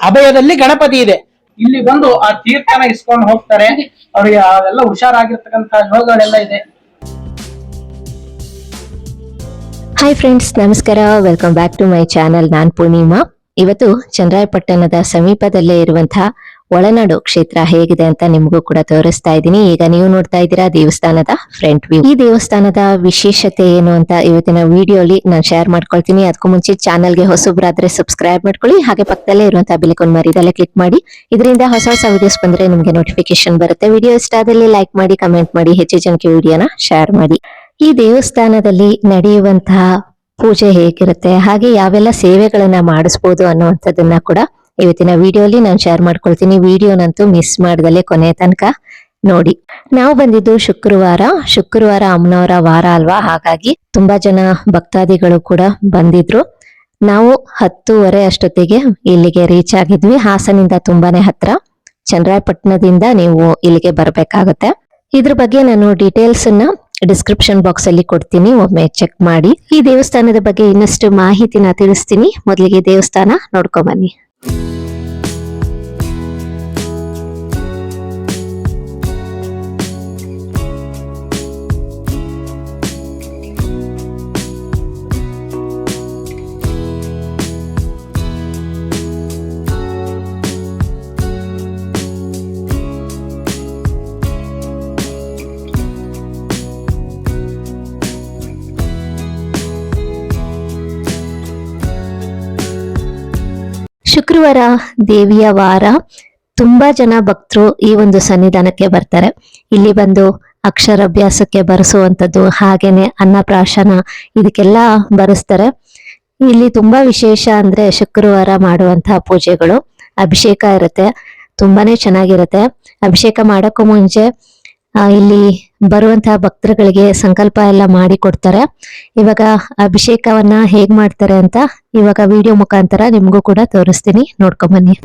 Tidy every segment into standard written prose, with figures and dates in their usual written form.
ಅಭಯದಲ್ಲಿ ಗಣಪತಿ ಇದೆ. ಇಲ್ಲಿ ಬಂದು ಆ ತೀರ್ಥನ ಇಸ್ಕೊಂಡು ಹೋಗ್ತಾರೆ. ಅವ್ರಿಗೆ ಅವೆಲ್ಲ ಹುಷಾರಾಗಿರ್ತಕ್ಕಂಥ ಯೋಗಗಳೆಲ್ಲ ಇದೆ. ಹಾಯ್ ಫ್ರೆಂಡ್ಸ್, ನಮಸ್ಕಾರ. Welcome back to my channel. ನಾನ್ ಪೂರ್ಣಿಮಾ. ಇವತ್ತು ಚನ್ನರಾಯಪಟ್ಟಣದ ಸಮೀಪದಲ್ಲೇ ಇರುವಂತಹ ಒಳನಾಡು ಕ್ಷೇತ್ರ ಹೇಗಿದೆ ಅಂತ ನಿಮಗೂ ಕೂಡ ತೋರಿಸ್ತಾ ಇದ್ದೀನಿ. ಈಗ ನೀವು ನೋಡ್ತಾ ಇದ್ದೀರಾ ದೇವಸ್ಥಾನದ ಫ್ರಂಟ್ ವ್ಯೂ. ಈ ದೇವಸ್ಥಾನದ ವಿಶೇಷತೆ ಏನು ಅಂತ ಇವತ್ತಿನ ವಿಡಿಯೋಲಿ ನಾನು ಶೇರ್ ಮಾಡ್ಕೊಳ್ತೀನಿ. ಅದಕ್ಕೂ ಮುಂಚೆ ಚಾನಲ್ಗೆ ಹೊಸಬ್ರಾದ್ರೆ ಸಬ್ಸ್ಕ್ರೈಬ್ ಮಾಡ್ಕೊಳ್ಳಿ. ಹಾಗೆ ಪಕ್ಕದಲ್ಲೇ ಇರುವಂತಹ ಬೆಲ್ ಐಕಾನ್ ಮರಿದಲ್ಲೇ ಕ್ಲಿಕ್ ಮಾಡಿ. ಇದರಿಂದ ಹೊಸ ಹೊಸ ವಿಡಿಯೋಸ್ ಬಂದ್ರೆ ನಿಮಗೆ ನೋಟಿಫಿಕೇಶನ್ ಬರುತ್ತೆ. ವಿಡಿಯೋ ಇಷ್ಟ ಆದಲ್ಲಿ ಲೈಕ್ ಮಾಡಿ, ಕಮೆಂಟ್ ಮಾಡಿ, ಹೆಚ್ಚು ಜನಕ್ಕೆ ವಿಡಿಯೋನ ಶೇರ್ ಮಾಡಿ. ಈ ದೇವಸ್ಥಾನದಲ್ಲಿ ನಡೆಯುವಂತಹ ಪೂಜೆ ಹೇಗಿರುತ್ತೆ, ಹಾಗೆ ಯಾವೆಲ್ಲ ಸೇವೆಗಳನ್ನ ಮಾಡಿಸ್ಬೋದು ಅನ್ನುವಂಥದ್ದನ್ನ ಕೂಡ ಇವತ್ತಿನ ವಿಡಿಯೋಲಿ ನಾನು ಶೇರ್ ಮಾಡ್ಕೊಳ್ತೀನಿ. ವಿಡಿಯೋನಂತೂ ಮಿಸ್ ಮಾಡ್ದಲೆ ಕೊನೆ ತನಕ ನೋಡಿ. ನಾವು ಬಂದಿದ್ದು ಶುಕ್ರವಾರ ಅಮ್ಮನವರ ವಾರ ಅಲ್ವಾ, ಹಾಗಾಗಿ ತುಂಬಾ ಜನ ಭಕ್ತಾದಿಗಳು ಕೂಡ ಬಂದಿದ್ರು. ನಾವು 10:30 ಅಷ್ಟೊತ್ತಿಗೆ ಇಲ್ಲಿಗೆ ರೀಚ್ ಆಗಿದ್ವಿ. ಹಾಸನಿಂದ ತುಂಬಾನೇ ಹತ್ರ. ಚನ್ನರಾಯಪಟ್ಟಣದಿಂದ ನೀವು ಇಲ್ಲಿಗೆ ಬರ್ಬೇಕಾಗತ್ತೆ. ಇದ್ರ ಬಗ್ಗೆ ನಾನು ಡೀಟೇಲ್ಸ್ ಅನ್ನ ಡಿಸ್ಕ್ರಿಪ್ಷನ್ ಬಾಕ್ಸ್ ಅಲ್ಲಿ ಕೊಡ್ತೀನಿ, ಒಮ್ಮೆ ಚೆಕ್ ಮಾಡಿ. ಈ ದೇವಸ್ಥಾನದ ಬಗ್ಗೆ ಇನ್ನಷ್ಟು ಮಾಹಿತಿನ ತಿಳಿಸ್ತೀನಿ. ಮೊದಲಿಗೆ ದೇವಸ್ಥಾನ ನೋಡ್ಕೊಂಡ್ ಬನ್ನಿ. ಶುಕ್ರವಾರ ದೇವಿಯ ವಾರ. ತುಂಬಾ ಜನ ಭಕ್ತರು ಈ ಒಂದು ಸನ್ನಿಧಾನಕ್ಕೆ ಬರ್ತಾರೆ. ಇಲ್ಲಿ ಬಂದು ಅಕ್ಷರಾಭ್ಯಾಸಕ್ಕೆ ಬರೆಸುವಂಥದ್ದು, ಹಾಗೇನೆ ಅನ್ನಪ್ರಾಶನ ಇದಕ್ಕೆಲ್ಲ ಬರೆಸ್ತಾರೆ. ಇಲ್ಲಿ ತುಂಬಾ ವಿಶೇಷ ಅಂದ್ರೆ ಶುಕ್ರವಾರ ಮಾಡುವಂತಹ ಪೂಜೆಗಳು, ಅಭಿಷೇಕ ಇರುತ್ತೆ. ತುಂಬಾನೇ ಚೆನ್ನಾಗಿರುತ್ತೆ. ಅಭಿಷೇಕ ಮಾಡಕ್ಕೂ ಮುಂಚೆ ಇಲ್ಲಿ ಬರುವಂತಹ ಭಕ್ತರುಗಳಿಗೆ ಸಂಕಲ್ಪ ಎಲ್ಲ ಮಾಡಿ ಕೊಡ್ತಾರೆ. ಇವಾಗ ಅಭಿಷೇಕವನ್ನ ಹೇಗ್ ಮಾಡ್ತಾರೆ ಅಂತ ಇವಾಗ ವಿಡಿಯೋ ಮುಖಾಂತರ ನಿಮ್ಗೂ ಕೂಡ ತೋರಿಸ್ತೀನಿ, ನೋಡ್ಕೊಂಡ್ ಬನ್ನಿ.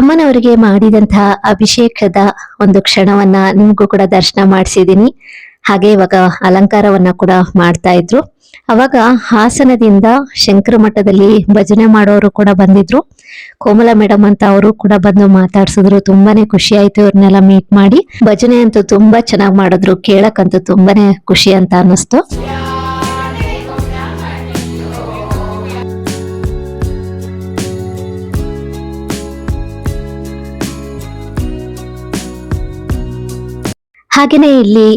ಅಮ್ಮನವರಿಗೆ ಮಾಡಿದಂತಹ ಅಭಿಷೇಕದ ಒಂದು ಕ್ಷಣವನ್ನ ನಿಮ್ಗೂ ಕೂಡ ದರ್ಶನ ಮಾಡಿಸಿದೀನಿ. ಹಾಗೆ ಇವಾಗ ಅಲಂಕಾರವನ್ನ ಕೂಡ ಮಾಡ್ತಾ ಇದ್ರು. ಅವಾಗ ಹಾಸನದಿಂದ ಶಂಕರ ಮಠದಲ್ಲಿ ಭಜನೆ ಮಾಡೋರು ಕೂಡ ಬಂದಿದ್ರು. ಕೋಮಲ ಮೇಡಮ್ ಅಂತ ಅವರು ಕೂಡ ಬಂದು ಮಾತಾಡ್ಸಿದ್ರು. ತುಂಬಾನೇ ಖುಷಿ ಆಯ್ತು ಇವ್ರನ್ನೆಲ್ಲ ಮೀಟ್ ಮಾಡಿ. ಭಜನೆ ಅಂತೂ ತುಂಬಾ ಚೆನ್ನಾಗಿ ಮಾಡಿದ್ರು, ಕೇಳಕ್ಕಂತೂ ತುಂಬಾನೇ ಖುಷಿ ಅಂತ ಅನ್ನಿಸ್ತು. ಹಾಗೇನೆ ಇಲ್ಲಿ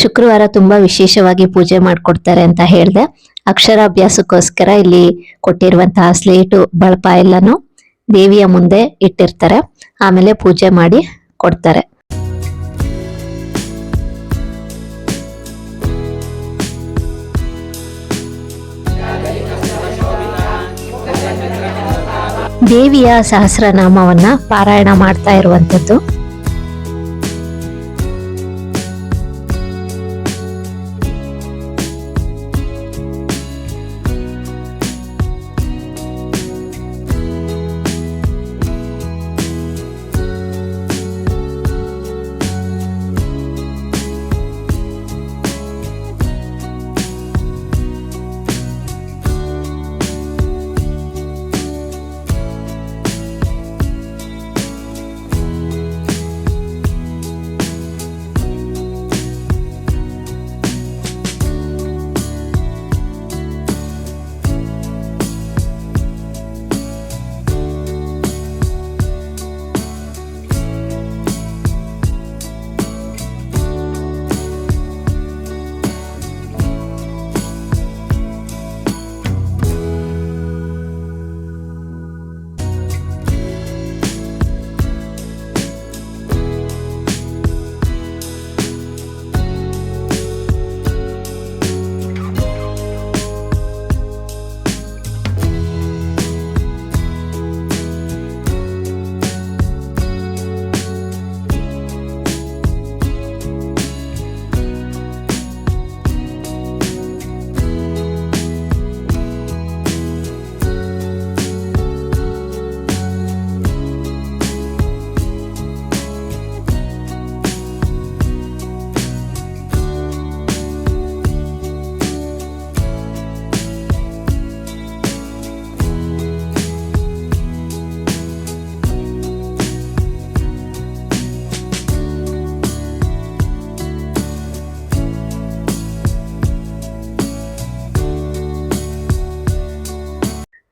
ಶುಕ್ರವಾರ ತುಂಬಾ ವಿಶೇಷವಾಗಿ ಪೂಜೆ ಮಾಡ್ಕೊಡ್ತಾರೆ ಅಂತ ಹೇಳ್ದೆ. ಅಕ್ಷರಾಭ್ಯಾಸಕ್ಕೋಸ್ಕರ ಇಲ್ಲಿ ಕೊಟ್ಟಿರುವಂತಹ ಸ್ಲೇಟು ಬಳಪ ಎಲ್ಲಾನು ದೇವಿಯ ಮುಂದೆ ಇಟ್ಟಿರ್ತಾರೆ. ಆಮೇಲೆ ಪೂಜೆ ಮಾಡಿ ಕೊಡ್ತಾರೆ. ದೇವಿಯ ಸಹಸ್ರನಾಮವನ್ನ ಪಾರಾಯಣ ಮಾಡ್ತಾ ಇರುವಂತದ್ದು.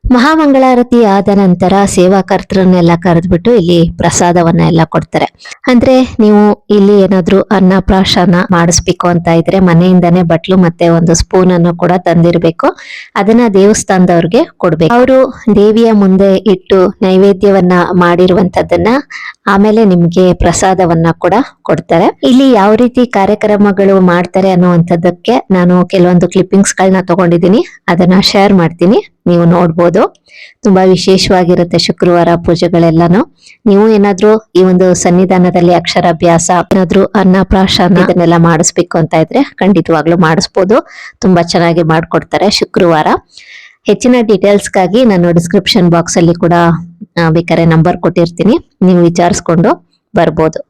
ಮಹಾಮಂಗಳಾರತಿ ಆದ ನಂತರ ಸೇವಾಕರ್ತರನ್ನೆಲ್ಲ ಕರೆದ್ಬಿಟ್ಟು ಇಲ್ಲಿ ಪ್ರಸಾದವನ್ನ ಎಲ್ಲ ಕೊಡ್ತಾರೆ. ಅಂದ್ರೆ ನೀವು ಇಲ್ಲಿ ಏನಾದ್ರು ಅನ್ನಪ್ರಾಶನ ಮಾಡಿಸ್ಬೇಕು ಅಂತ ಇದ್ರೆ ಮನೆಯಿಂದಾನೇ ಬಟ್ಲು ಮತ್ತೆ ಒಂದು ಸ್ಪೂನ್ ಅನ್ನು ಕೂಡ ತಂದಿರ್ಬೇಕು. ಅದನ್ನ ದೇವಸ್ಥಾನದವ್ರಿಗೆ ಕೊಡ್ಬೇಕು. ಅವರು ದೇವಿಯ ಮುಂದೆ ಇಟ್ಟು ನೈವೇದ್ಯವನ್ನ ಮಾಡಿರುವಂತದ್ದನ್ನ ಆಮೇಲೆ ನಿಮ್ಗೆ ಪ್ರಸಾದವನ್ನ ಕೂಡ ಕೊಡ್ತಾರೆ. ಇಲ್ಲಿ ಯಾವ ರೀತಿ ಕಾರ್ಯಕ್ರಮಗಳು ಮಾಡ್ತಾರೆ ಅನ್ನುವಂಥದ್ದಕ್ಕೆ ನಾನು ಕೆಲವೊಂದು ಕ್ಲಿಪ್ಪಿಂಗ್ಸ್ ಗಳನ್ನ ತಗೊಂಡಿದ್ದೀನಿ, ಅದನ್ನ ಶೇರ್ ಮಾಡ್ತೀನಿ, ನೀವು ನೋಡ್ಬೋದು. ತುಂಬಾ ವಿಶೇಷವಾಗಿರುತ್ತೆ ಶುಕ್ರವಾರ ಪೂಜೆಗಳೆಲ್ಲಾನು. ನೀವು ಏನಾದ್ರೂ ಈ ಒಂದು ಸನ್ನಿಧಾನದಲ್ಲಿ ಅಕ್ಷರಾಭ್ಯಾಸ ಏನಾದ್ರೂ ಅನ್ನಪ್ರಾಶನ ಇದನ್ನೆಲ್ಲ ಮಾಡಿಸ್ಬೇಕು ಅಂತ ಇದ್ರೆ ಖಂಡಿತವಾಗ್ಲೂ ಮಾಡಿಸ್ಬೋದು. ತುಂಬಾ ಚೆನ್ನಾಗಿ ಮಾಡ್ಕೊಡ್ತಾರೆ ಶುಕ್ರವಾರ. ಹೆಚ್ಚಿನ ಡೀಟೇಲ್ಸ್ಗಾಗಿ ನಾನು ಡಿಸ್ಕ್ರಿಪ್ಷನ್ ಬಾಕ್ಸ್ ಅಲ್ಲಿ ಕೂಡ ಬೇಕಾದ್ರೆ ನಂಬರ್ ಕೊಟ್ಟಿರ್ತೀನಿ, ನೀವು ವಿಚಾರಿಸ್ಕೊಂಡು ಬರ್ಬೋದು.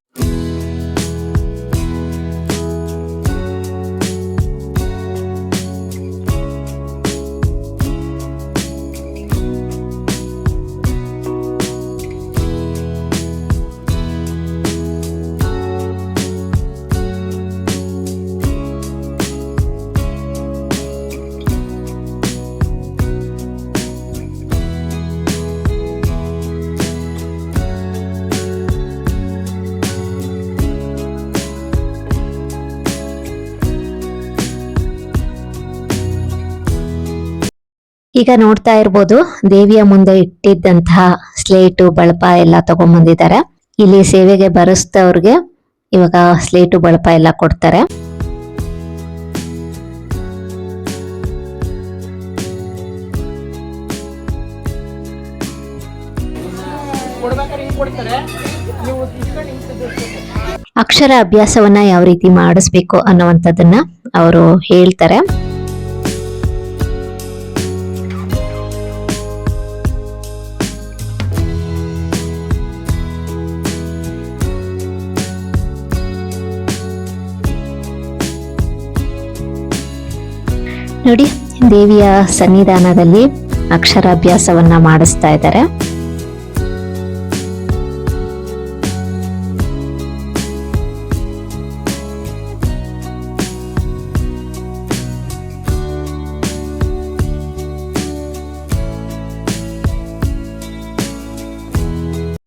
ಈಗ ನೋಡ್ತಾ ಇರ್ಬೋದು, ದೇವಿಯ ಮುಂದೆ ಇಟ್ಟಿದ್ದಂತಹ ಸ್ಲೇಟು ಬಳಪ ಎಲ್ಲ ತಗೊಂಡ್ಬಂದಿದ್ದಾರೆ. ಇಲ್ಲಿ ಸೇವೆಗೆ ಬರೆಸ್ತವ್ರಿಗೆ ಇವಾಗ ಸ್ಲೇಟು ಬಳಪ ಎಲ್ಲ ಕೊಡ್ತಾರೆ. ಅಕ್ಷರ ಅಭ್ಯಾಸವನ್ನ ಯಾವ ರೀತಿ ಮಾಡಿಸ್ಬೇಕು ಅನ್ನುವಂಥದ್ದನ್ನ ಅವರು ಹೇಳ್ತಾರೆ. ನೋಡಿ, ದೇವಿಯ ಸನ್ನಿಧಾನದಲ್ಲಿ ಅಕ್ಷರಾಭ್ಯಾಸವನ್ನ ಮಾಡಿಸ್ತಾ ಇದ್ದಾರೆ.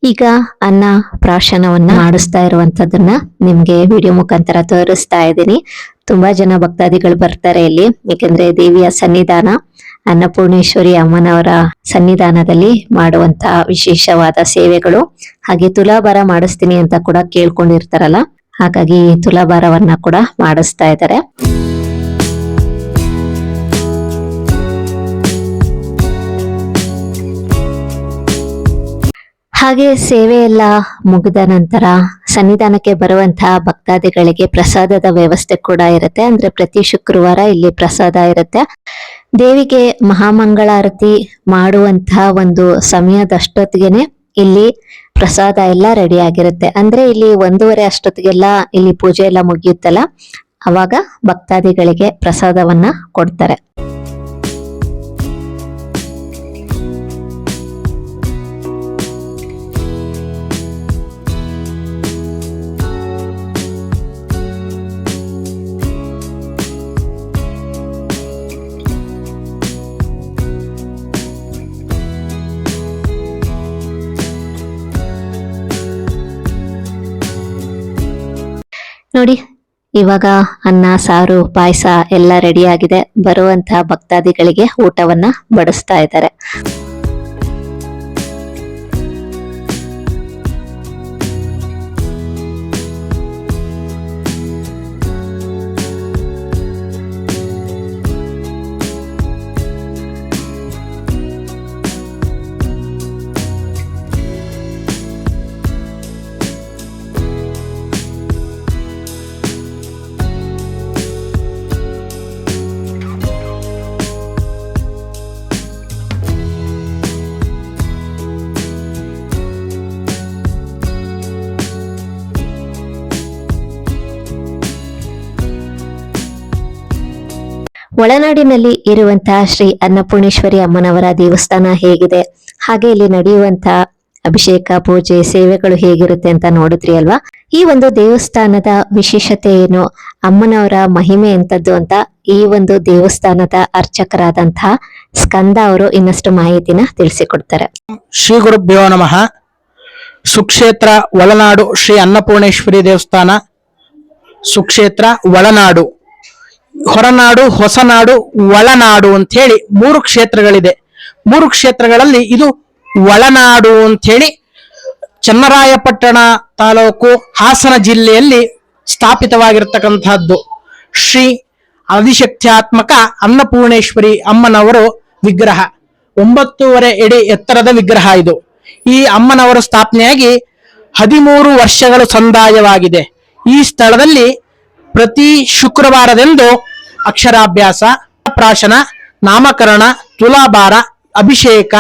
ಈಗ ಅನ್ನ ಪ್ರಾಶನವನ್ನ ಮಾಡಿಸ್ತಾ ಇರುವಂತದನ್ನ ನಿಮ್ಗೆ ವಿಡಿಯೋ ಮುಖಾಂತರ ತೋರಿಸ್ತಾ ಇದ್ದೀನಿ. ತುಂಬಾ ಜನ ಭಕ್ತಾದಿಗಳು ಬರ್ತಾರೆ ಇಲ್ಲಿ, ಯಾಕಂದ್ರೆ ದೇವಿಯ ಸನ್ನಿಧಾನ ಅನ್ನಪೂರ್ಣೇಶ್ವರಿ ಅಮ್ಮನವರ ಸನ್ನಿಧಾನದಲ್ಲಿ ಮಾಡುವಂತ ವಿಶೇಷವಾದ ಸೇವೆಗಳು. ಹಾಗೆ ತುಲಾಭಾರ ಮಾಡಿಸ್ತೀನಿ ಅಂತ ಕೂಡ ಕೇಳ್ಕೊಂಡಿರ್ತಾರಲ್ಲ, ಹಾಗಾಗಿ ತುಲಾಭಾರವನ್ನ ಕೂಡ ಮಾಡಿಸ್ತಾ ಇದ್ದಾರೆ. ಹಾಗೆ ಸೇವೆ ಎಲ್ಲ ಮುಗಿದ ನಂತರ ಸನ್ನಿಧಾನಕ್ಕೆ ಬರುವಂತಹ ಭಕ್ತಾದಿಗಳಿಗೆ ಪ್ರಸಾದದ ವ್ಯವಸ್ಥೆ ಕೂಡ ಇರುತ್ತೆ. ಅಂದ್ರೆ ಪ್ರತಿ ಶುಕ್ರವಾರ ಇಲ್ಲಿ ಪ್ರಸಾದ ಇರುತ್ತೆ. ದೇವಿಗೆ ಮಹಾಮಂಗಳಾರತಿ ಮಾಡುವಂತಹ ಒಂದು ಸಮಯದಷ್ಟೊತ್ತಿಗೆನೆ ಇಲ್ಲಿ ಪ್ರಸಾದ ಎಲ್ಲ ರೆಡಿ ಆಗಿರುತ್ತೆ. ಅಂದ್ರೆ ಇಲ್ಲಿ 1:30 ಅಷ್ಟೊತ್ತಿಗೆಲ್ಲ ಇಲ್ಲಿ ಪೂಜೆ ಎಲ್ಲ ಮುಗಿಯುತ್ತಲ್ಲ, ಅವಾಗ ಭಕ್ತಾದಿಗಳಿಗೆ ಪ್ರಸಾದವನ್ನ ಕೊಡ್ತಾರೆ. ನೋಡಿ, ಇವಾಗ ಅನ್ನ, ಸಾರು, ಪಾಯಸ ಎಲ್ಲ ರೆಡಿ ಆಗಿದೆ. ಬರುವಂತಹ ಭಕ್ತಾದಿಗಳಿಗೆ ಊಟವನ್ನ ಬಡಿಸ್ತಾ ಇದ್ದಾರೆ. ಒಳನಾಡಿನಲ್ಲಿ ಇರುವಂತಹ ಶ್ರೀ ಅನ್ನಪೂರ್ಣೇಶ್ವರಿ ಅಮ್ಮನವರ ದೇವಸ್ಥಾನ ಹೇಗಿದೆ, ಹಾಗೆ ಇಲ್ಲಿ ನಡೆಯುವಂತಹ ಅಭಿಷೇಕ, ಪೂಜೆ, ಸೇವೆಗಳು ಹೇಗಿರುತ್ತೆ ಅಂತ ನೋಡಿದ್ರಿ ಅಲ್ವಾ. ಈ ಒಂದು ದೇವಸ್ಥಾನದ ವಿಶೇಷತೆ ಏನು, ಅಮ್ಮನವರ ಮಹಿಮೆ ಎಂತದ್ದು ಅಂತ ಈ ಒಂದು ದೇವಸ್ಥಾನದ ಅರ್ಚಕರಾದಂತಹ ಸ್ಕಂದ ಅವರು ಇನ್ನಷ್ಟು ಮಾಹಿತಿನ ತಿಳಿಸಿಕೊಡ್ತಾರೆ. ಶ್ರೀ ಗುರುಭ್ಯೋ ನಮಃ. ಸುಕ್ಷೇತ್ರ ಒಳನಾಡು ಶ್ರೀ ಅನ್ನಪೂರ್ಣೇಶ್ವರಿ ದೇವಸ್ಥಾನ, ಸುಕ್ಷೇತ್ರ ಒಳನಾಡು, ಹೊರನಾಡು, ಹೊಸನಾಡು, ಒಳನಾಡು ಅಂತ ಹೇಳಿ 3 ಕ್ಷೇತ್ರಗಳಿದೆ. 3 ಕ್ಷೇತ್ರಗಳಲ್ಲಿ ಇದು ಒಳನಾಡು ಅಂತ ಹೇಳಿ ಚನ್ನರಾಯಪಟ್ಟಣ ತಾಲೂಕು, ಹಾಸನ ಜಿಲ್ಲೆಯಲ್ಲಿ ಸ್ಥಾಪಿತವಾಗಿರ್ತಕ್ಕಂಥದ್ದು. ಶ್ರೀ ಆದಿಶಕ್ತ್ಯಾತ್ಮಕ ಅನ್ನಪೂರ್ಣೇಶ್ವರಿ ಅಮ್ಮನವರು ವಿಗ್ರಹ, 9.5 ಅಡಿ ಎತ್ತರದ ವಿಗ್ರಹ ಇದು. ಈ ಅಮ್ಮನವರ ಸ್ಥಾಪನೆಯಾಗಿ 13 ವರ್ಷಗಳು ಸಂದಾಯವಾಗಿದೆ. ಈ ಸ್ಥಳದಲ್ಲಿ ಪ್ರತಿ ಶುಕ್ರವಾರದಂದು ಅಕ್ಷರಾಭ್ಯಾಸ, ಪ್ರಾಶನ, ನಾಮಕರಣ, ತುಲಾಭಾರ, ಅಭಿಷೇಕ,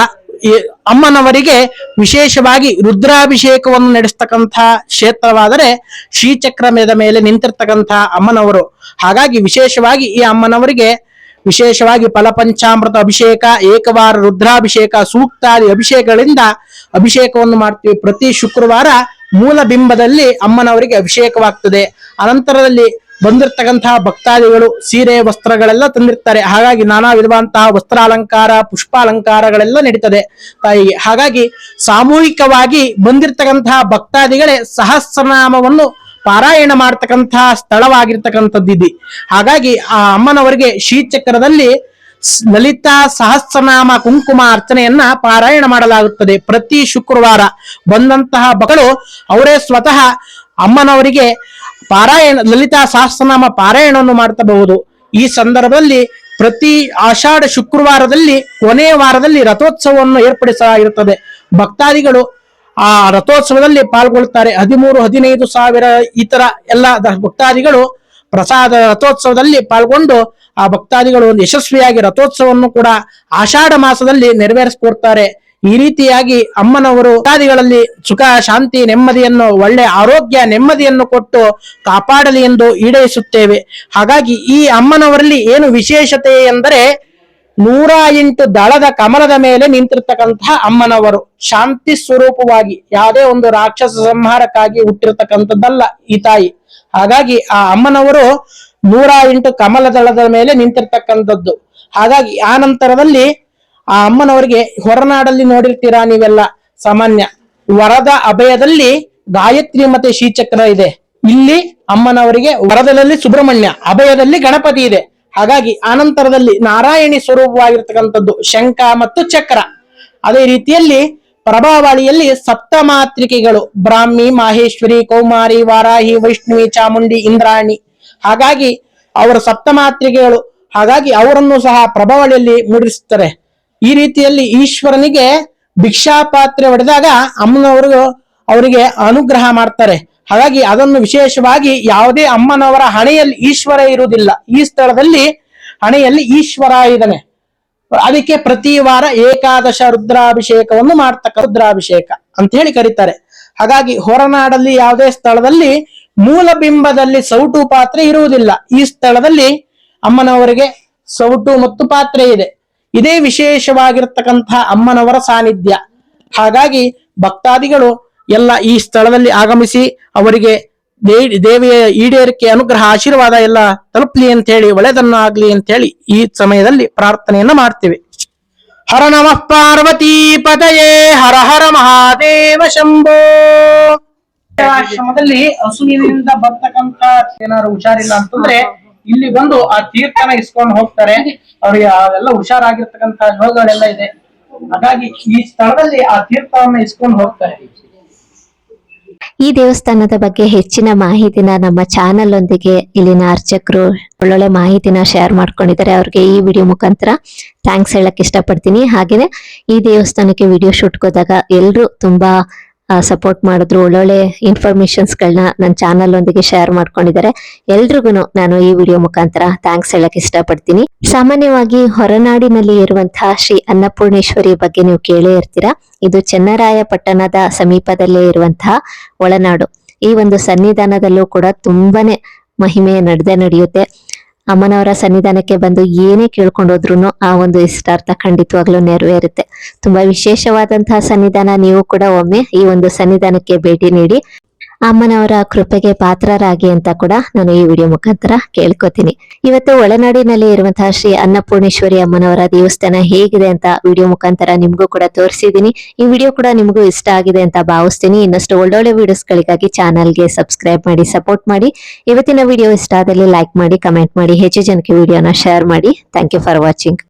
ಅಮ್ಮನವರಿಗೆ ವಿಶೇಷವಾಗಿ ರುದ್ರಾಭಿಷೇಕವನ್ನು ನಡೆಸ್ತಕ್ಕಂಥ ಕ್ಷೇತ್ರವಾದರೆ ಶ್ರೀಚಕ್ರಮದ ಮೇಲೆ ನಿಂತಿರ್ತಕ್ಕಂಥ ಅಮ್ಮನವರು. ಹಾಗಾಗಿ ವಿಶೇಷವಾಗಿ ಈ ಅಮ್ಮನವರಿಗೆ ವಿಶೇಷವಾಗಿ ಫಲಪಂಚಾಮೃತ ಅಭಿಷೇಕ, ಏಕವಾರ ರುದ್ರಾಭಿಷೇಕ, ಸೂಕ್ತಾದಿ ಅಭಿಷೇಕಗಳಿಂದ ಅಭಿಷೇಕವನ್ನು ಮಾಡ್ತೀವಿ. ಪ್ರತಿ ಶುಕ್ರವಾರ ಮೂಲ ಬಿಂಬದಲ್ಲಿ ಅಮ್ಮನವರಿಗೆ ಅಭಿಷೇಕವಾಗ್ತದೆ. ಅನಂತರದಲ್ಲಿ ಬಂದಿರತಕ್ಕಂತಹ ಭಕ್ತಾದಿಗಳು ಸೀರೆ, ವಸ್ತ್ರಗಳೆಲ್ಲ ತಂದಿರ್ತಾರೆ. ಹಾಗಾಗಿ ನಾನಾ ವಿಧವಾದಂತಹ ವಸ್ತ್ರಾಲಂಕಾರ, ಪುಷ್ಪಾಲಂಕಾರಗಳೆಲ್ಲ ನಡೀತದೆ ತಾಯಿಗೆ. ಹಾಗಾಗಿ ಸಾಮೂಹಿಕವಾಗಿ ಬಂದಿರತಕ್ಕಂತಹ ಭಕ್ತಾದಿಗಳೇ ಸಹಸ್ರನಾಮವನ್ನು ಪಾರಾಯಣ ಮಾಡ್ತಕ್ಕಂತಹ ಸ್ಥಳವಾಗಿರ್ತಕ್ಕಂಥದ್ದಿದೆ. ಹಾಗಾಗಿ ಆ ಅಮ್ಮನವರಿಗೆ ಶ್ರೀಚಕ್ರದಲ್ಲಿ ಲಲಿತಾ ಸಹಸ್ರನಾಮ ಕುಂಕುಮ ಅರ್ಚನೆಯನ್ನ ಪಾರಾಯಣ ಮಾಡಲಾಗುತ್ತದೆ. ಪ್ರತಿ ಶುಕ್ರವಾರ ಬಂದಂತಹ ಭಕ್ತರು ಅವರೇ ಸ್ವತಃ ಅಮ್ಮನವರಿಗೆ ಪಾರಾಯಣ, ಲಲಿತಾ ಸಹಸ್ರನಾಮ ಪಾರಾಯಣವನ್ನು ಮಾಡಬಹುದು. ಈ ಸಂದರ್ಭದಲ್ಲಿ ಪ್ರತಿ ಆಷಾಢ ಶುಕ್ರವಾರದಲ್ಲಿ ಕೊನೆಯ ವಾರದಲ್ಲಿ ರಥೋತ್ಸವವನ್ನು ಏರ್ಪಡಿಸಲಾಗಿರುತ್ತದೆ. ಭಕ್ತಾದಿಗಳು ಆ ರಥೋತ್ಸವದಲ್ಲಿ ಪಾಲ್ಗೊಳ್ಳುತ್ತಾರೆ. 13-15 ಸಾವಿರ ಇತರ ಎಲ್ಲ ಭಕ್ತಾದಿಗಳು ಪ್ರಸಾದ ರಥೋತ್ಸವದಲ್ಲಿ ಪಾಲ್ಗೊಂಡು ಆ ಭಕ್ತಾದಿಗಳು ಒಂದು ಯಶಸ್ವಿಯಾಗಿ ರಥೋತ್ಸವವನ್ನು ಕೂಡ ಆಷಾಢ ಮಾಸದಲ್ಲಿ ನೆರವೇರಿಸಿಕೊಡ್ತಾರೆ. ಈ ರೀತಿಯಾಗಿ ಅಮ್ಮನವರು ಭಕ್ತಾದಿಗಳಲ್ಲಿ ಸುಖ ಶಾಂತಿ ನೆಮ್ಮದಿಯನ್ನು ಒಳ್ಳೆ ಆರೋಗ್ಯ ನೆಮ್ಮದಿಯನ್ನು ಕೊಟ್ಟು ಕಾಪಾಡಲಿ ಎಂದು ಈಡೇರಿಸುತ್ತೇವೆ. ಹಾಗಾಗಿ ಈ ಅಮ್ಮನವರಲ್ಲಿ ಏನು ವಿಶೇಷತೆ ಎಂದರೆ 108 ದಳದ ಕಮಲದ ಮೇಲೆ ನಿಂತಿರ್ತಕ್ಕಂತಹ ಅಮ್ಮನವರು ಶಾಂತಿ ಸ್ವರೂಪವಾಗಿ ಯಾವುದೇ ಒಂದು ರಾಕ್ಷಸ ಸಂಹಾರಕ್ಕಾಗಿ ಹುಟ್ಟಿರ್ತಕ್ಕಂಥದ್ದಲ್ಲ ಈ ತಾಯಿ. ಹಾಗಾಗಿ ಆ ಅಮ್ಮನವರು 108 ಕಮಲ ದಳದ ಮೇಲೆ ನಿಂತಿರ್ತಕ್ಕಂಥದ್ದು. ಹಾಗಾಗಿ ಆ ನಂತರದಲ್ಲಿ ಆ ಅಮ್ಮನವರಿಗೆ ಹೊರನಾಡಲ್ಲಿ ನೋಡಿರ್ತೀರಾ ನೀವೆಲ್ಲ ಸಾಮಾನ್ಯ ವರದ ಅಭಯದಲ್ಲಿ ಗಾಯತ್ರಿ ಮತ್ತೆ ಶ್ರೀಚಕ್ರ ಇದೆ. ಇಲ್ಲಿ ಅಮ್ಮನವರಿಗೆ ವರದದಲ್ಲಿ ಸುಬ್ರಹ್ಮಣ್ಯ, ಅಭಯದಲ್ಲಿ ಗಣಪತಿ ಇದೆ. ಹಾಗಾಗಿ ಆನಂತರದಲ್ಲಿ ನಾರಾಯಣಿ ಸ್ವರೂಪವಾಗಿರ್ತಕ್ಕಂಥದ್ದು ಶಂಖ ಮತ್ತು ಚಕ್ರ. ಅದೇ ರೀತಿಯಲ್ಲಿ ಪ್ರಭಾವಳಿಯಲ್ಲಿ ಸಪ್ತಮಾತ್ರಿಕೆಗಳು ಬ್ರಾಹ್ಮಿ, ಮಾಹೇಶ್ವರಿ, ಕೌಮಾರಿ, ವಾರಾಹಿ, ವೈಷ್ಣವಿ, ಚಾಮುಂಡಿ, ಇಂದ್ರಾಣಿ. ಹಾಗಾಗಿ ಅವರ ಸಪ್ತಮಾತ್ರಿಕೆಗಳು. ಹಾಗಾಗಿ ಅವರನ್ನು ಸಹ ಪ್ರಭಾವಳಿಯಲ್ಲಿ ಮೂಡಿಸುತ್ತಾರೆ. ಈ ರೀತಿಯಲ್ಲಿ ಈಶ್ವರನಿಗೆ ಭಿಕ್ಷಾ ಪಾತ್ರೆ ಹೊಡೆದಾಗ ಅಮ್ಮನವರು ಅವರಿಗೆ ಅನುಗ್ರಹ ಮಾಡ್ತಾರೆ. ಹಾಗಾಗಿ ಅದನ್ನು ವಿಶೇಷವಾಗಿ ಯಾವುದೇ ಅಮ್ಮನವರ ಹಣೆಯಲ್ಲಿ ಈಶ್ವರ ಇರುವುದಿಲ್ಲ. ಈ ಸ್ಥಳದಲ್ಲಿ ಹಣೆಯಲ್ಲಿ ಈಶ್ವರ ಇದ್ದಾನೆ. ಅದಕ್ಕೆ ಪ್ರತಿ ವಾರ ಏಕಾದಶ ರುದ್ರಾಭಿಷೇಕವನ್ನು ರುದ್ರಾಭಿಷೇಕ ಅಂತ ಹೇಳಿ ಕರೀತಾರೆ. ಹಾಗಾಗಿ ಹೊರನಾಡಲ್ಲಿ ಯಾವುದೇ ಸ್ಥಳದಲ್ಲಿ ಮೂಲ ಬಿಂಬದಲ್ಲಿ ಸೌಟು ಪಾತ್ರೆ ಇರುವುದಿಲ್ಲ. ಈ ಸ್ಥಳದಲ್ಲಿ ಅಮ್ಮನವರಿಗೆ ಸೌಟು ಮತ್ತು ಪಾತ್ರೆ ಇದೆ. ಇದೇ ವಿಶೇಷವಾಗಿರ್ತಕ್ಕಂತಹ ಅಮ್ಮನವರ ಸಾನ್ನಿಧ್ಯ. ಹಾಗಾಗಿ ಭಕ್ತಾದಿಗಳು ಎಲ್ಲ ಈ ಸ್ಥಳದಲ್ಲಿ ಆಗಮಿಸಿ ಅವರಿಗೆ ದೇವಿಯ ಈಡೇರಿಕೆ ಅನುಗ್ರಹ ಆಶೀರ್ವಾದ ಎಲ್ಲ ತಲುಪಲಿ ಅಂತ ಹೇಳಿ ಒಳ್ಳೆದನ್ನ ಆಗ್ಲಿ ಅಂತ ಹೇಳಿ ಈ ಸಮಯದಲ್ಲಿ ಪ್ರಾರ್ಥನೆಯನ್ನ ಮಾಡ್ತೀವಿ. ಹರ ನಮಃ ಪಾರ್ವತಿ ಪದಯೇ ಹರ ಹರ ಮಹಾದೇವ ಶಂಭೋ. ಆಶ್ರಮದಲ್ಲಿ ಹಸುವಿನಿಂದ ಬರ್ತಕ್ಕಂತ ಏನಾದ್ರು ಹುಷಾರಿಲ್ಲ ಅಂತಂದ್ರೆ ಇಲ್ಲಿ ಬಂದು ಆ ತೀರ್ಥನ ಇಸ್ಕೊಂಡು ಹೋಗ್ತಾರೆ. ಅವ್ರಿಗೆ ಅವೆಲ್ಲ ಹುಷಾರಾಗಿರ್ತಕ್ಕಂತ ಯೋಗಗಳೆಲ್ಲ ಇದೆ. ಹಾಗಾಗಿ ಈ ಸ್ಥಳದಲ್ಲಿ ಆ ತೀರ್ಥವನ್ನ ಇಸ್ಕೊಂಡು ಹೋಗ್ತಾರೆ. ಈ ದೇವಸ್ಥಾನದ ಬಗ್ಗೆ ಹೆಚ್ಚಿನ ಮಾಹಿತಿನ ನಮ್ಮ ಚಾನೆಲ್ ಒಂದಿಗೆ ಇಲ್ಲಿನ ಅರ್ಚಕರು ಒಳ್ಳೊಳ್ಳೆ ಮಾಹಿತಿನ ಶೇರ್ ಮಾಡ್ಕೊಂಡಿದ್ದಾರೆ. ಅವ್ರಿಗೆ ಈ ವಿಡಿಯೋ ಮುಖಾಂತರ ಥ್ಯಾಂಕ್ಸ್ ಹೇಳಕ್ ಇಷ್ಟಪಡ್ತೀನಿ. ಹಾಗೇನೆ ಈ ದೇವಸ್ಥಾನಕ್ಕೆ ವಿಡಿಯೋ ಶೂಟ್ ಹೋದಾಗ ಎಲ್ರು ತುಂಬಾ ಸಪೋರ್ಟ್ ಮಾಡಿದ್ರು. ಒಳ್ಳೊಳ್ಳೆ ಇನ್ಫಾರ್ಮೇಶನ್ಸ್ಗಳನ್ನ ನನ್ನ ಚಾನಲ್ ಒಂದಿಗೆ ಶೇರ್ ಮಾಡ್ಕೊಂಡಿದ್ದಾರೆ. ಎಲ್ರಿಗೂ ನಾನು ಈ ವಿಡಿಯೋ ಮುಖಾಂತರ ಥ್ಯಾಂಕ್ಸ್ ಹೇಳಕ್ ಇಷ್ಟಪಡ್ತೀನಿ. ಸಾಮಾನ್ಯವಾಗಿ ಹೊರನಾಡಿನಲ್ಲಿ ಇರುವಂತಹ ಶ್ರೀ ಅನ್ನಪೂರ್ಣೇಶ್ವರಿ ಬಗ್ಗೆ ನೀವು ಕೇಳೇ ಇರ್ತೀರಾ. ಇದು ಚನ್ನರಾಯಪಟ್ಟಣದ ಸಮೀಪದಲ್ಲೇ ಇರುವಂತಹ ಒಳನಾಡು. ಈ ಒಂದು ಸನ್ನಿಧಾನದಲ್ಲೂ ಕೂಡ ತುಂಬಾನೇ ಮಹಿಮೆ ನಡೆಯುತ್ತೆ. ಅಮ್ಮನವರ ಸನ್ನಿಧಾನಕ್ಕೆ ಬಂದು ಏನೇ ಕೇಳ್ಕೊಂಡೋದ್ರು ಆ ಒಂದು ಇಷ್ಟಾರ್ಥ ಖಂಡಿತವಾಗ್ಲೂ ನೆರವೇರುತ್ತೆ. ತುಂಬಾ ವಿಶೇಷವಾದಂತಹ ಸನ್ನಿಧಾನ. ನೀವು ಕೂಡ ಒಮ್ಮೆ ಈ ಒಂದು ಸನ್ನಿಧಾನಕ್ಕೆ ಭೇಟಿ ನೀಡಿ ಅಮ್ಮನವರ ಕೃಪೆಗೆ ಪಾತ್ರರಾಗಿ ಅಂತ ಕೂಡ ನಾನು ಈ ವಿಡಿಯೋ ಮುಖಾಂತರ ಕೇಳ್ಕೊತೀನಿ. ಇವತ್ತು ಒಳನಾಡಿನಲ್ಲಿ ಇರುವಂತಹ ಶ್ರೀ ಅನ್ನಪೂರ್ಣೇಶ್ವರಿ ಅಮ್ಮನವರ ದೇವಸ್ಥಾನ ಹೇಗಿದೆ ಅಂತ ವಿಡಿಯೋ ಮುಖಾಂತರ ನಿಮ್ಗೂ ಕೂಡ ತೋರಿಸಿದೀನಿ. ಈ ವಿಡಿಯೋ ಕೂಡ ನಿಮಗೂ ಇಷ್ಟ ಆಗಿದೆ ಅಂತ ಭಾವಿಸ್ತೀನಿ. ಇನ್ನಷ್ಟು ಒಳ್ಳೊಳ್ಳೆ ವಿಡಿಯೋಸ್ಗಳಿಗಾಗಿ ಚಾನಲ್ಗೆ ಸಬ್ಸ್ಕ್ರೈಬ್ ಮಾಡಿ ಸಪೋರ್ಟ್ ಮಾಡಿ. ಇವತ್ತಿನ ವಿಡಿಯೋ ಇಷ್ಟ ಆದಲ್ಲಿ ಲೈಕ್ ಮಾಡಿ, ಕಮೆಂಟ್ ಮಾಡಿ, ಹೆಚ್ಚು ಜನಕ್ಕೆ ವಿಡಿಯೋನ ಶೇರ್ ಮಾಡಿ. Thank you for watching.